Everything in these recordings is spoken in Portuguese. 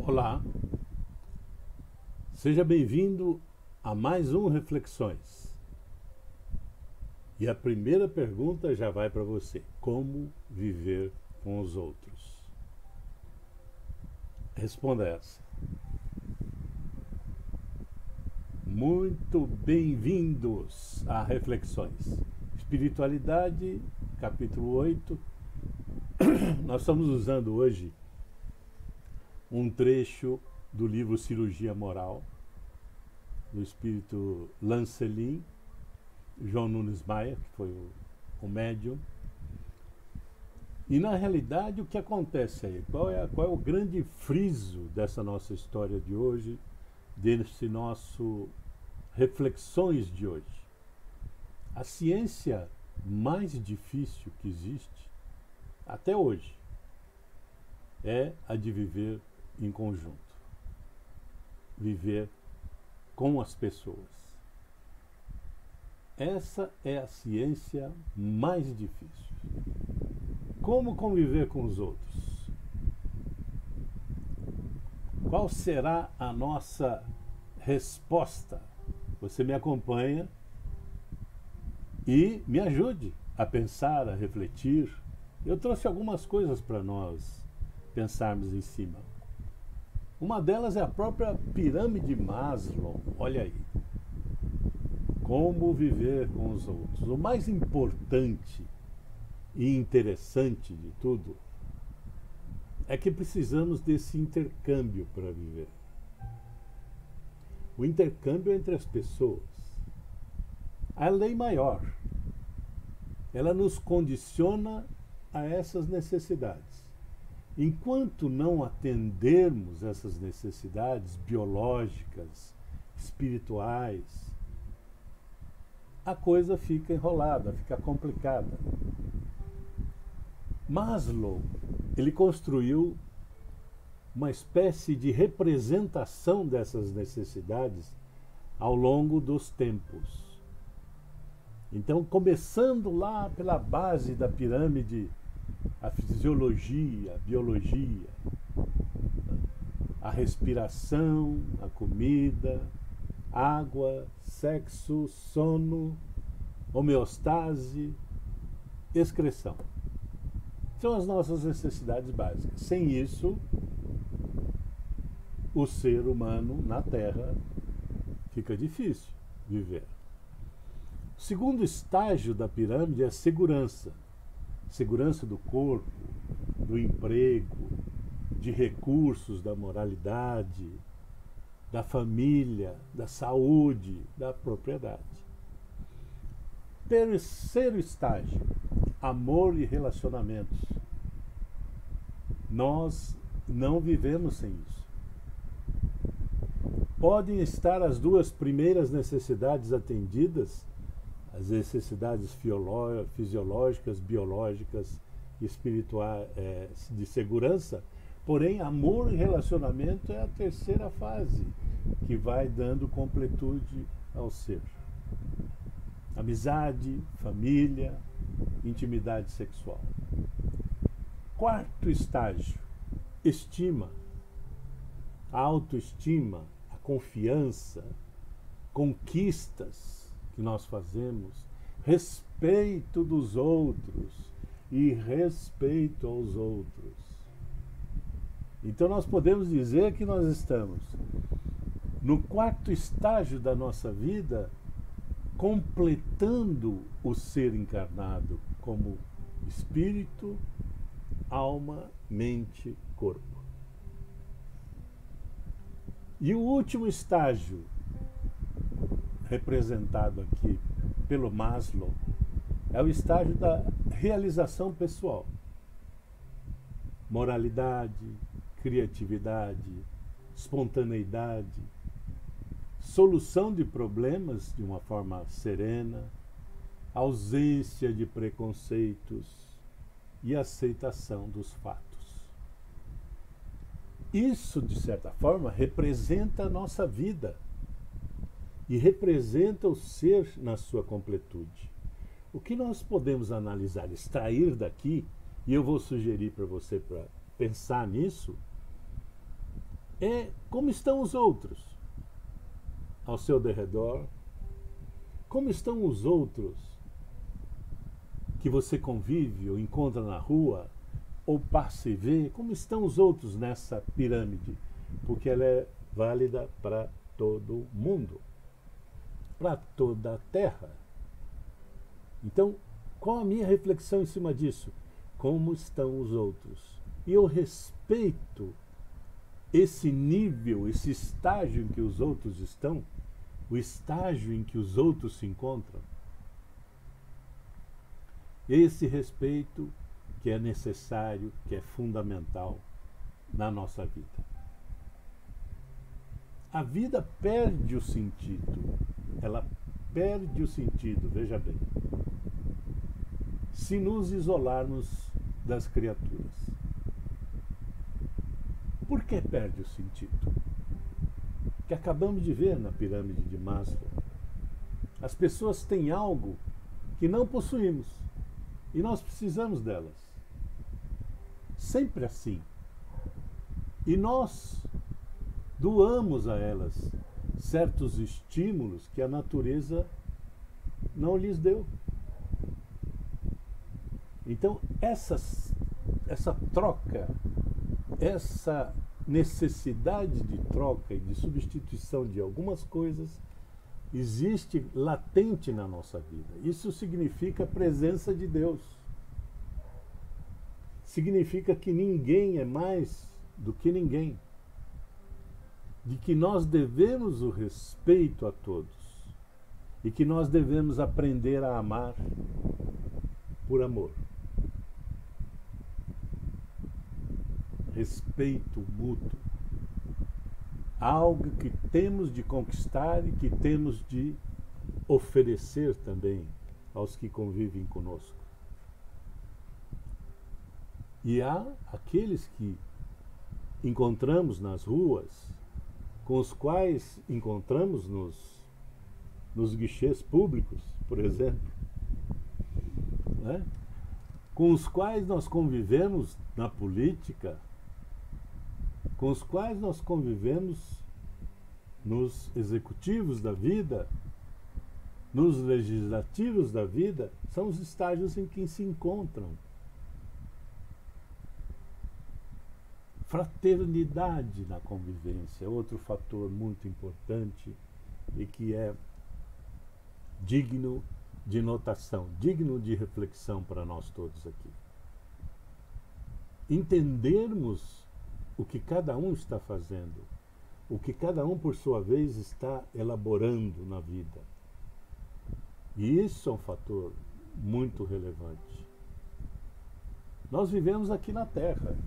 Olá, seja bem-vindo a mais um Reflexões. E a primeira pergunta já vai para você: como viver com os outros? Responda essa. Muito bem-vindos a Reflexões. Espiritualidade, capítulo 8. Nós estamos usando hoje um trecho do livro Cirurgia Moral, do espírito Lancelin, João Nunes Maia, que foi o médium. E na realidade o que acontece aí? Qual é o grande friso dessa nossa história de hoje, desse nosso Reflexões de hoje? A ciência mais difícil que existe, até hoje, é a de viver em conjunto. Viver com as pessoas. Essa é a ciência mais difícil. Como conviver com os outros? Qual será a nossa resposta? Você me acompanha e me ajude a pensar, a refletir. Eu trouxe algumas coisas para nós pensarmos em cima. Uma delas é a própria pirâmide Maslow. Olha aí. Como viver com os outros. O mais importante e interessante de tudo é que precisamos desse intercâmbio para viver. O intercâmbio entre as pessoas. A lei maior, ela nos condiciona a essas necessidades. Enquanto não atendermos essas necessidades biológicas, espirituais, a coisa fica enrolada, fica complicada. Maslow, ele construiu uma espécie de representação dessas necessidades ao longo dos tempos. Então, começando lá pela base da pirâmide, a fisiologia, a biologia, a respiração, a comida, água, sexo, sono, homeostase, excreção. São as nossas necessidades básicas. Sem isso, o ser humano na Terra fica difícil viver. O segundo estágio da pirâmide é a segurança. Segurança do corpo, do emprego, de recursos, da moralidade, da família, da saúde, da propriedade. Terceiro estágio, amor e relacionamentos. Nós não vivemos sem isso. Podem estar as duas primeiras necessidades atendidas, as necessidades fisiológicas, biológicas e espirituais, de segurança, porém amor e relacionamento é a terceira fase que vai dando completude ao ser. Amizade, família, intimidade sexual. Quarto estágio, estima, a autoestima, a confiança, conquistas que nós fazemos, respeito dos outros e respeito aos outros. Então nós podemos dizer que nós estamos no quarto estágio da nossa vida, completando o ser encarnado como espírito, alma, mente, corpo. E o último estágio, representado aqui pelo Maslow, é o estágio da realização pessoal. Moralidade, criatividade, espontaneidade, solução de problemas de uma forma serena, ausência de preconceitos e aceitação dos fatos. Isso, de certa forma, representa a nossa vida e representa o ser na sua completude. O que nós podemos analisar, extrair daqui, e eu vou sugerir para você para pensar nisso, é como estão os outros ao seu derredor, como estão os outros que você convive ou encontra na rua, ou passa e vê, como estão os outros nessa pirâmide, porque ela é válida para todo mundo, para toda a Terra. Então, qual a minha reflexão em cima disso? Como estão os outros? E eu respeito esse nível, esse estágio em que os outros estão, o estágio em que os outros se encontram. Esse respeito que é necessário, que é fundamental na nossa vida. A vida perde o sentido, ela perde o sentido, veja bem, se nos isolarmos das criaturas. Por que perde o sentido? Que acabamos de ver na pirâmide de Maslow. As pessoas têm algo que não possuímos e nós precisamos delas. Sempre assim. E nós doamos a elas certos estímulos que a natureza não lhes deu. Então, essa troca, essa necessidade de troca e de substituição de algumas coisas existe latente na nossa vida. Isso significa a presença de Deus. Significa que ninguém é mais do que ninguém. De que nós devemos o respeito a todos. E que nós devemos aprender a amar por amor. Respeito mútuo. Algo que temos de conquistar e que temos de oferecer também aos que convivem conosco. E há aqueles que encontramos nas ruas, com os quais encontramos nos guichês públicos, por exemplo, né? Com os quais nós convivemos na política, com os quais nós convivemos nos executivos da vida, nos legislativos da vida, são os estágios em que se encontram. Fraternidade na convivência, outro fator muito importante e que é digno de notação, digno de reflexão para nós todos aqui. Entendermos o que cada um está fazendo, o que cada um, por sua vez, está elaborando na vida. E isso é um fator muito relevante. Nós vivemos aqui na Terra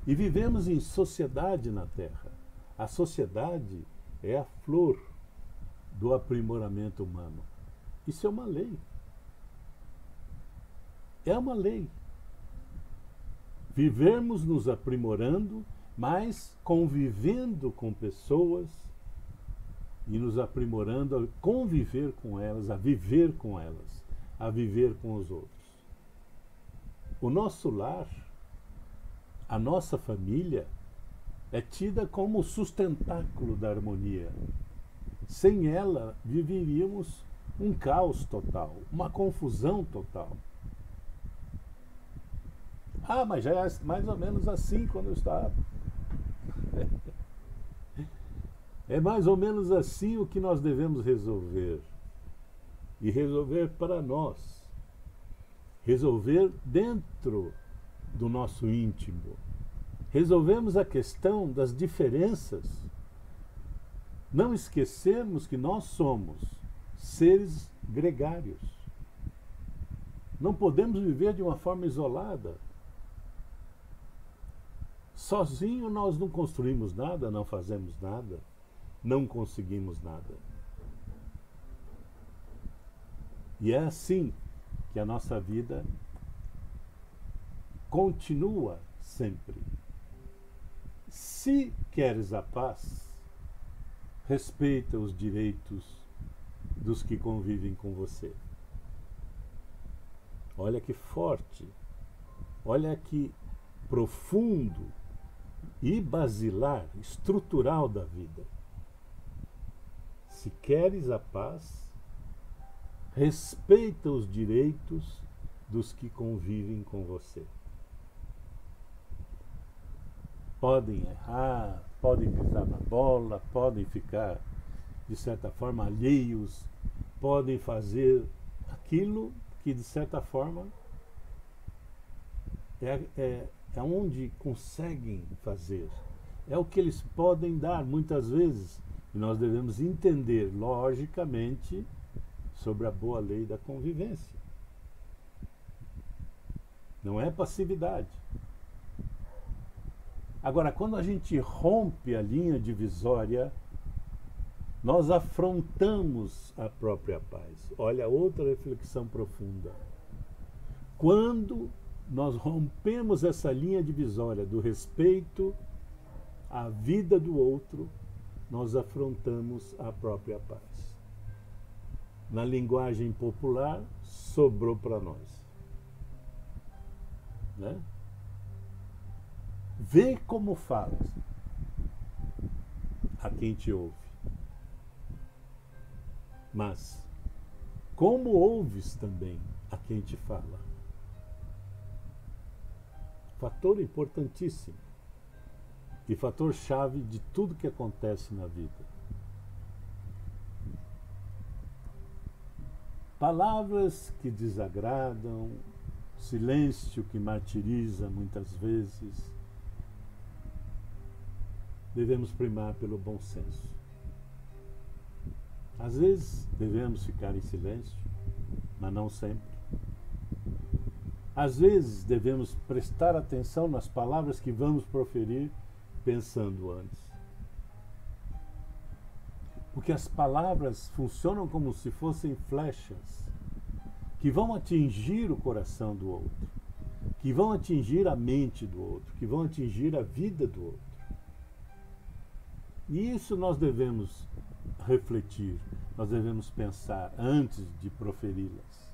e vivemos em sociedade na Terra. A sociedade é a flor do aprimoramento humano. Isso é uma lei. É uma lei. Vivermos nos aprimorando, mas convivendo com pessoas e nos aprimorando a conviver com elas, a viver com elas, a viver com os outros. O nosso lar, a nossa família, é tida como o sustentáculo da harmonia. Sem ela, viveríamos um caos total, uma confusão total. Ah, mas já é mais ou menos assim quando eu estava. É mais ou menos assim o que nós devemos resolver. E resolver para nós. Resolver dentro do nosso íntimo. Resolvemos a questão das diferenças. Não esquecermos que nós somos seres gregários. Não podemos viver de uma forma isolada. Sozinho nós não construímos nada, não fazemos nada, não conseguimos nada. E é assim que a nossa vida continua sempre. Se queres a paz, respeita os direitos dos que convivem com você. Olha que forte, olha que profundo e basilar, estrutural da vida. Se queres a paz, respeita os direitos dos que convivem com você. Podem errar, podem pisar na bola, podem ficar, de certa forma, alheios, podem fazer aquilo que, de certa forma, é onde conseguem fazer. É o que eles podem dar, muitas vezes. E nós devemos entender, logicamente, sobre a boa lei da convivência. Não é passividade. Agora, quando a gente rompe a linha divisória, nós afrontamos a própria paz. Olha, outra reflexão profunda. Quando nós rompemos essa linha divisória do respeito à vida do outro, nós afrontamos a própria paz. Na linguagem popular, sobrou para nós. Né? Vê como falas a quem te ouve. Mas, como ouves também a quem te fala? Fator importantíssimo e fator-chave de tudo que acontece na vida. Palavras que desagradam, silêncio que martiriza muitas vezes. Devemos primar pelo bom senso. Às vezes devemos ficar em silêncio, mas não sempre. Às vezes devemos prestar atenção nas palavras que vamos proferir, pensando antes. Porque as palavras funcionam como se fossem flechas que vão atingir o coração do outro, que vão atingir a mente do outro, que vão atingir a vida do outro. E isso nós devemos refletir, nós devemos pensar antes de proferi-las.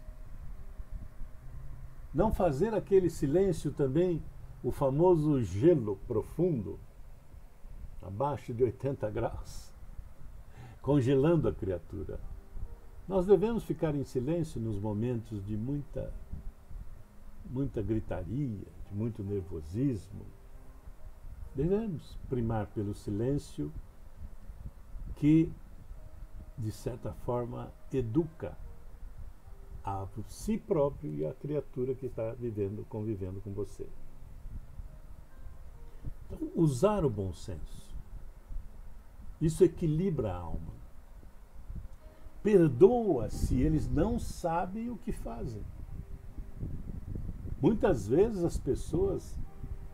Não fazer aquele silêncio também, o famoso gelo profundo, abaixo de 80 graus, congelando a criatura. Nós devemos ficar em silêncio nos momentos de muita gritaria, de muito nervosismo. Devemos primar pelo silêncio que, de certa forma, educa a si próprio e a criatura que está convivendo com você. Então, usar o bom senso. Isso equilibra a alma. Perdoa se eles não sabem o que fazem. Muitas vezes as pessoas,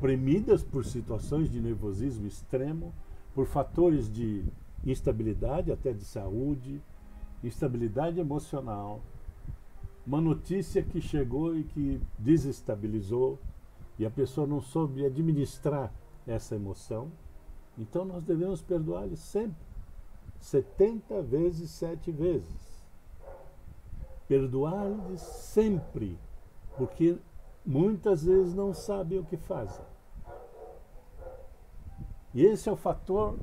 premidas por situações de nervosismo extremo, por fatores de instabilidade, até de saúde, instabilidade emocional, uma notícia que chegou e que desestabilizou, e a pessoa não soube administrar essa emoção, então nós devemos perdoar-lhes sempre, 70 vezes, 7 vezes. Perdoar-lhes sempre, porque muitas vezes não sabem o que fazem. E esse é o fator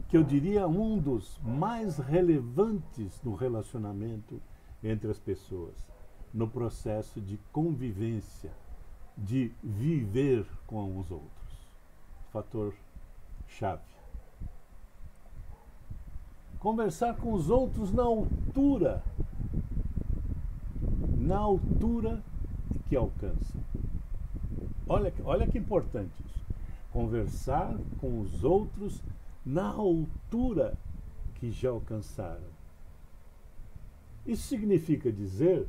que eu diria um dos mais relevantes no relacionamento entre as pessoas, no processo de convivência, de viver com os outros. Fator chave. Conversar com os outros na altura que alcança. Olha que importante isso. Conversar com os outros na altura que já alcançaram. Isso significa dizer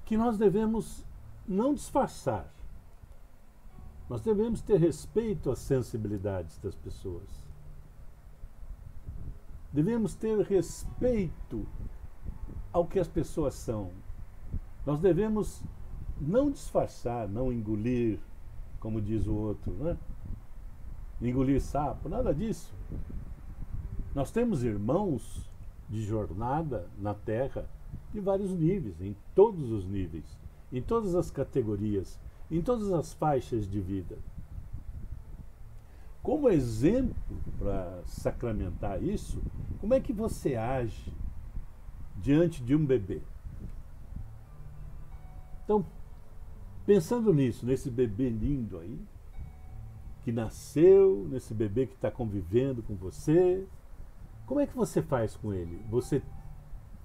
que nós devemos não disfarçar. Nós devemos ter respeito às sensibilidades das pessoas. Devemos ter respeito ao que as pessoas são. Nós devemos não disfarçar, não engolir, como diz o outro, né? Engolir sapo, nada disso. Nós temos irmãos de jornada na Terra de vários níveis, em todos os níveis, em todas as categorias, em todas as faixas de vida. Como exemplo para sacramentar isso, como é que você age diante de um bebê? Então, pensando nisso, nesse bebê lindo aí, que nasceu, nesse bebê que está convivendo com você, como é que você faz com ele?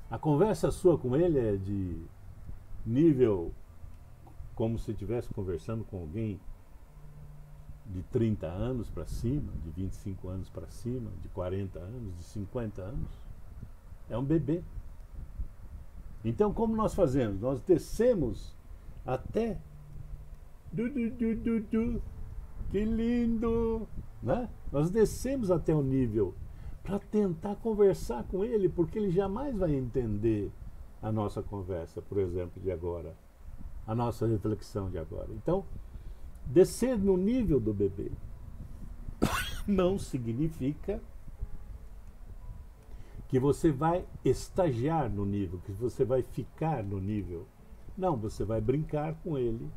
A conversa sua com ele é de nível como se estivesse conversando com alguém de 30 anos para cima, de 25 anos para cima, de 40 anos, de 50 anos. É um bebê. Então, como nós fazemos? Nós descemos até... que lindo! Né? Nós descemos até o nível para tentar conversar com ele, porque ele jamais vai entender a nossa conversa, por exemplo, de agora, a nossa reflexão de agora. Então, descer no nível do bebê não significa que você vai estagiar no nível, que você vai ficar no nível. Não, você vai brincar com ele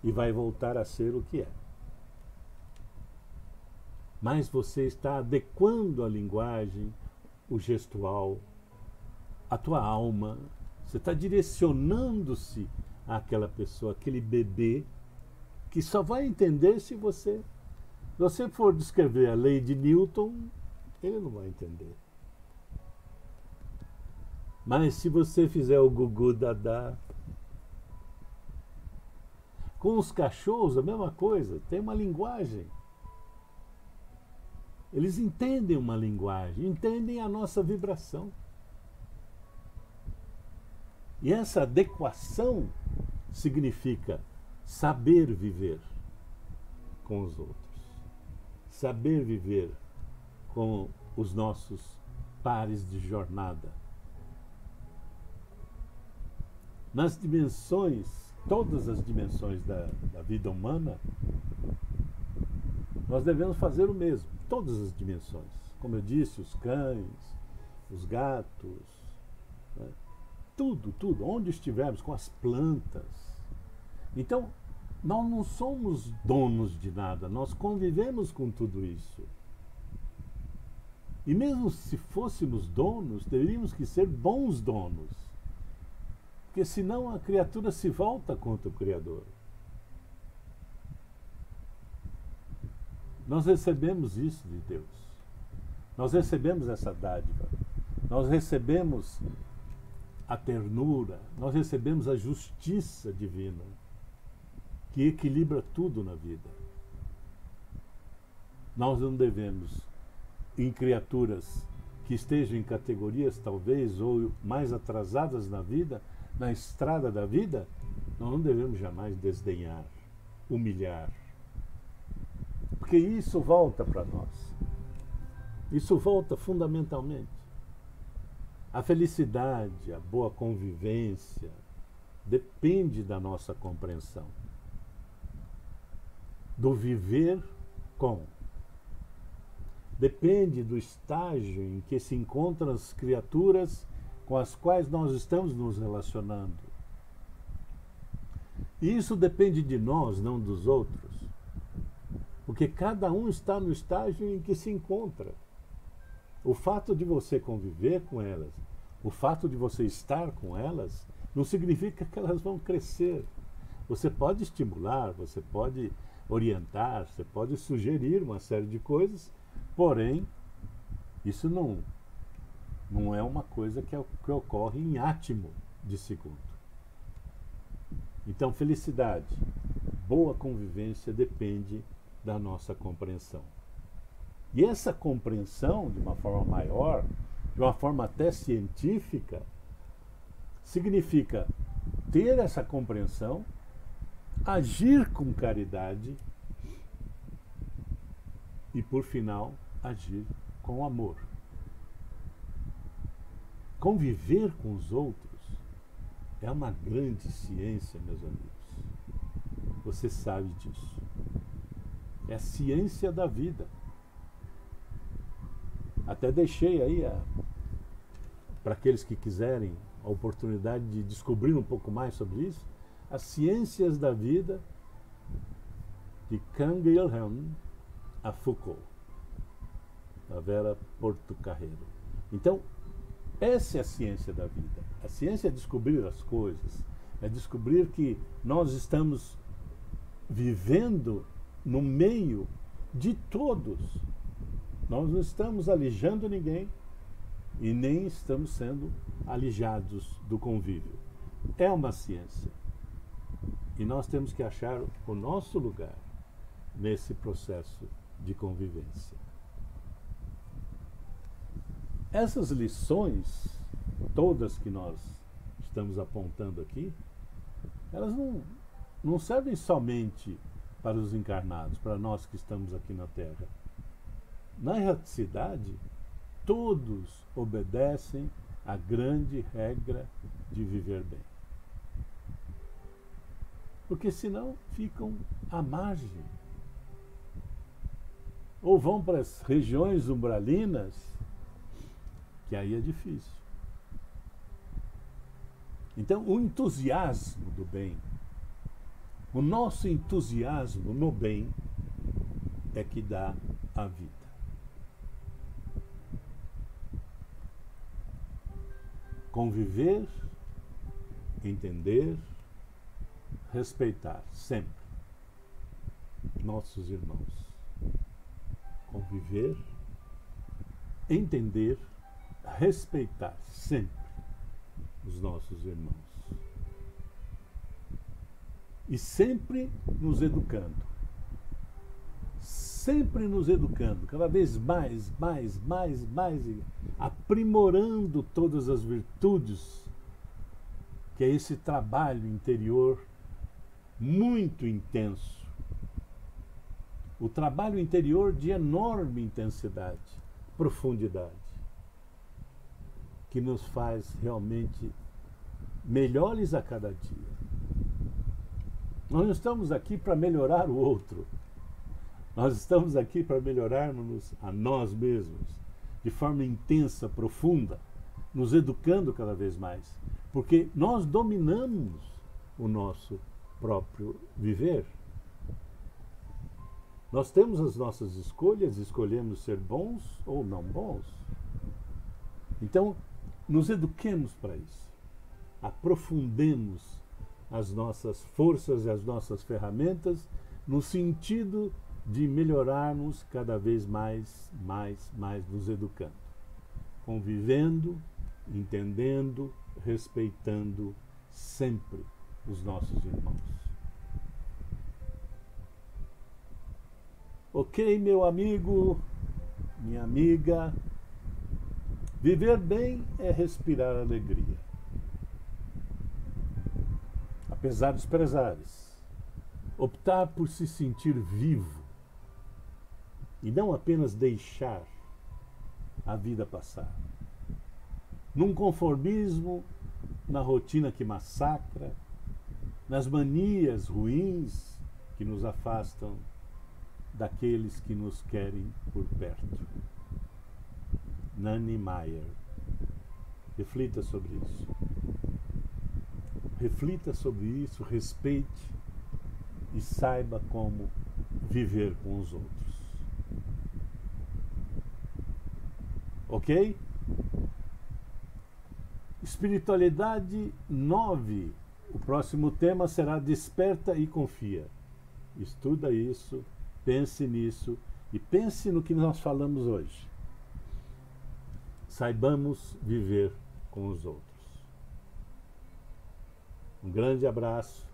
e vai voltar a ser o que é. Mas você está adequando a linguagem, o gestual, a tua alma. Você está direcionando-se àquela pessoa, aquele bebê, que só vai entender se você for descrever a lei de Newton, ele não vai entender. Mas se você fizer o gugu dadá, com os cachorros a mesma coisa, tem uma linguagem. Eles entendem uma linguagem, entendem a nossa vibração. E essa adequação significa saber viver com os outros, saber viver com os nossos pares de jornada. Nas dimensões, todas as dimensões da vida humana, nós devemos fazer o mesmo, todas as dimensões. Como eu disse, os cães, os gatos, né? Tudo, onde estivermos, com as plantas. Então, nós não somos donos de nada, nós convivemos com tudo isso. E mesmo se fôssemos donos, teríamos que ser bons donos. Porque senão a criatura se volta contra o Criador. Nós recebemos isso de Deus. Nós recebemos essa dádiva. Nós recebemos a ternura. Nós recebemos a justiça divina, que equilibra tudo na vida. Nós não devemos, em criaturas que estejam em categorias talvez ou mais atrasadas na vida, na estrada da vida, nós não devemos jamais desdenhar, humilhar. Porque isso volta para nós. Isso volta fundamentalmente. A felicidade, a boa convivência, depende da nossa compreensão. Do viver com. Depende do estágio em que se encontram as criaturas com as quais nós estamos nos relacionando. E isso depende de nós, não dos outros. Porque cada um está no estágio em que se encontra. O fato de você conviver com elas, o fato de você estar com elas, não significa que elas vão crescer. Você pode estimular, você pode orientar, você pode sugerir uma série de coisas, porém, isso não é uma coisa que ocorre em átimo de segundo. Então, felicidade, boa convivência depende da nossa compreensão. E essa compreensão, de uma forma maior, de uma forma até científica, significa ter essa compreensão, agir com caridade e, por final, agir com amor. Conviver com os outros é uma grande ciência, meus amigos. Você sabe disso. É a ciência da vida. Até deixei aí, para aqueles que quiserem, a oportunidade de descobrir um pouco mais sobre isso, As Ciências da Vida, de Canguilhem a Foucault, da Vera Portocarrero. Então, essa é a ciência da vida. A ciência é descobrir as coisas, é descobrir que nós estamos vivendo no meio de todos. Nós não estamos alijando ninguém e nem estamos sendo alijados do convívio. É uma ciência. E nós temos que achar o nosso lugar nesse processo de convivência. Essas lições, todas que nós estamos apontando aqui, elas não servem somente para os encarnados, para nós que estamos aqui na Terra. Na erraticidade, todos obedecem à grande regra de viver bem. Porque senão ficam à margem. Ou vão para as regiões umbralinas, que aí é difícil. Então, o entusiasmo do bem, o nosso entusiasmo no bem, é que dá a vida. Conviver, entender, respeitar sempre nossos irmãos. Conviver, entender, respeitar sempre os nossos irmãos. E sempre nos educando. Sempre nos educando, cada vez mais, aprimorando todas as virtudes, que é esse trabalho interior muito intenso. O trabalho interior de enorme intensidade, profundidade, que nos faz realmente melhores a cada dia. Nós não estamos aqui para melhorar o outro. Nós estamos aqui para melhorarmos a nós mesmos, de forma intensa, profunda, nos educando cada vez mais. Porque nós dominamos o nosso próprio viver. Nós temos as nossas escolhas, escolhemos ser bons ou não bons. Então, nos eduquemos para isso. Aprofundemos as nossas forças e as nossas ferramentas no sentido de melhorarmos cada vez mais nos educando. Convivendo, entendendo, respeitando sempre os nossos irmãos. Ok, meu amigo, minha amiga, viver bem é respirar alegria. Apesar dos pesares, optar por se sentir vivo e não apenas deixar a vida passar. Num conformismo, na rotina que massacra, nas manias ruins que nos afastam daqueles que nos querem por perto. Nanny Meyer. Reflita sobre isso. Reflita sobre isso, respeite e saiba como viver com os outros. Ok? Espiritualidade 9. O próximo tema será Desperta e Confia. Estuda isso, pense nisso e pense no que nós falamos hoje. Saibamos viver com os outros. Um grande abraço